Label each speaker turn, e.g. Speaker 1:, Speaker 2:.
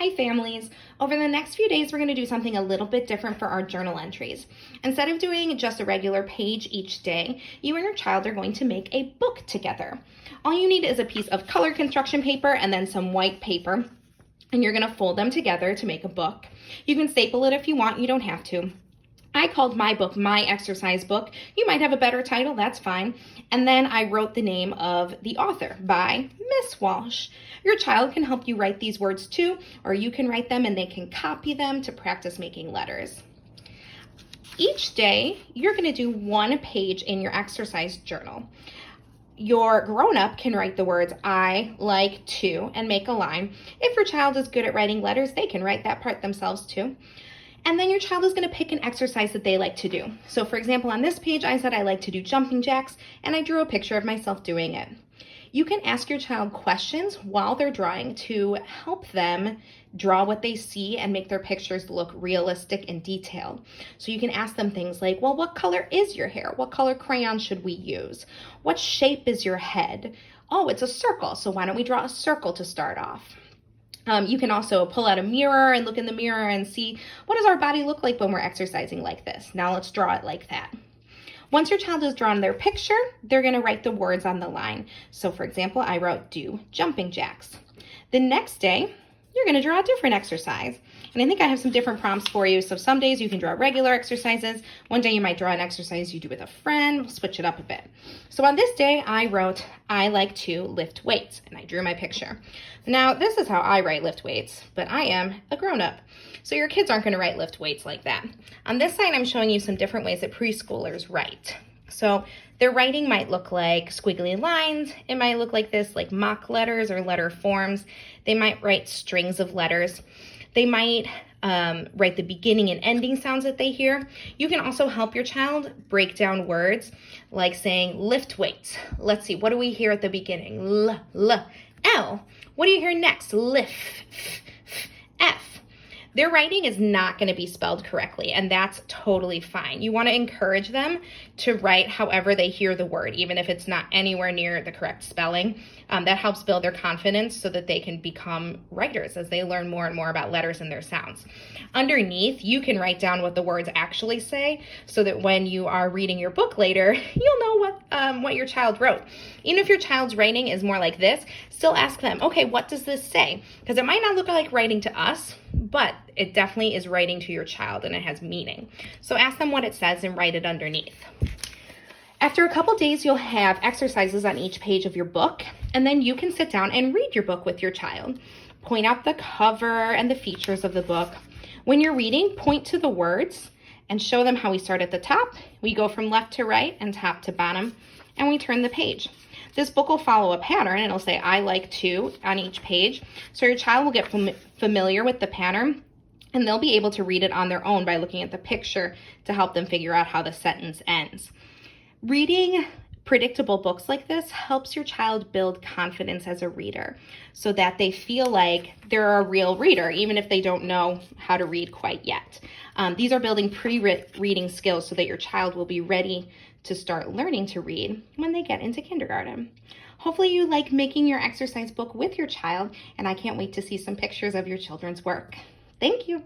Speaker 1: Hi families! Over the next few days, we're going to do something a little bit different for our journal entries. Instead of doing just a regular page each day, you and your child are going to make a book together. All you need is a piece of colored construction paper and then some white paper, and you're going to fold them together to make a book. You can staple it if you want, you don't have to. I called my book My Exercise Book. You might have a better title, that's fine. And then I wrote the name of the author by Miss Walsh. Your child can help you write these words too, or you can write them and they can copy them to practice making letters. Each day, you're going to do one page in your exercise journal. Your grown-up can write the words I like to and make a line. If your child is good at writing letters, they can write that part themselves too. And then your child is going to pick an exercise that they like to do. So for example, on this page, I said I like to do jumping jacks, and I drew a picture of myself doing it. You can ask your child questions while they're drawing to help them draw what they see and make their pictures look realistic and detailed. So you can ask them things like, well, what color is your hair? What color crayon should we use? What shape is your head? Oh, it's a circle, so why don't we draw a circle to start off? You can also pull out a mirror and look in the mirror and see, what does our body look like when we're exercising like this? Now let's draw it like that. Once your child has drawn their picture, they're going to write the words on the line. So for example, I wrote do jumping jacks. The next day, you're going to draw a different exercise. And I think I have some different prompts for you. So some days you can draw regular exercises. One day you might draw an exercise you do with a friend. We'll switch it up a bit. So on this day, I wrote, I like to lift weights, and I drew my picture. Now, this is how I write lift weights, but I am a grown-up. So your kids aren't going to write lift weights like that. On this side, I'm showing you some different ways that preschoolers write. So their writing might look like squiggly lines. It might look like this, like mock letters or letter forms. They might write strings of letters. They might write the beginning and ending sounds that they hear. You can also help your child break down words like saying lift weights. Let's see, what do we hear at the beginning? L, L. What do you hear next? Lift, F. Their writing is not going to be spelled correctly, and that's totally fine. You want to encourage them to write however they hear the word, even if it's not anywhere near the correct spelling. That helps build their confidence so that they can become writers as they learn more and more about letters and their sounds. Underneath, you can write down what the words actually say so that when you are reading your book later, you'll know what your child wrote. Even if your child's writing is more like this, still ask them, okay, what does this say? Because it might not look like writing to us, but it definitely is writing to your child and it has meaning. So ask them what it says and write it underneath. After a couple days, you'll have exercises on each page of your book, and then you can sit down and read your book with your child. Point out the cover and the features of the book. When you're reading, point to the words and show them how we start at the top. We go from left to right and top to bottom, and we turn the page. This book will follow a pattern, and it'll say I like to on each page. So your child will get familiar with the pattern, and they'll be able to read it on their own by looking at the picture to help them figure out how the sentence ends. Reading predictable books like this helps your child build confidence as a reader so that they feel like they're a real reader, even if they don't know how to read quite yet. These are building pre-reading skills so that your child will be ready to start learning to read when they get into kindergarten. Hopefully you like making your exercise book with your child, and I can't wait to see some pictures of your children's work. Thank you.